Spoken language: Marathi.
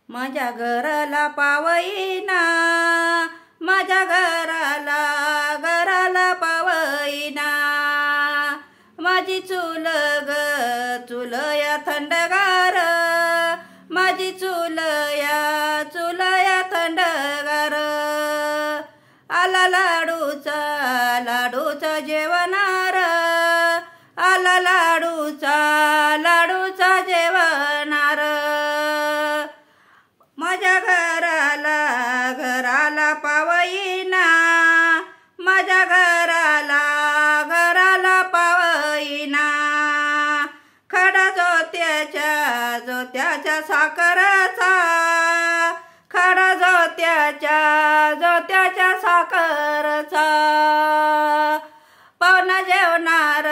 माझ्या घराला पावईना, माझ्या घराला पावईना, माझी चूल ग चुलया थंडगार, माझी चुलया थंडगार, आला लाडूचा जेवणार, आला लाडूचा जेवणार, माझ्या घराला पावईना, माझ्या घराला पावईना, खडा जोत्याच्या साखरचा, खडा जोत्याच्या साखरचा, पाहुणा जेवणार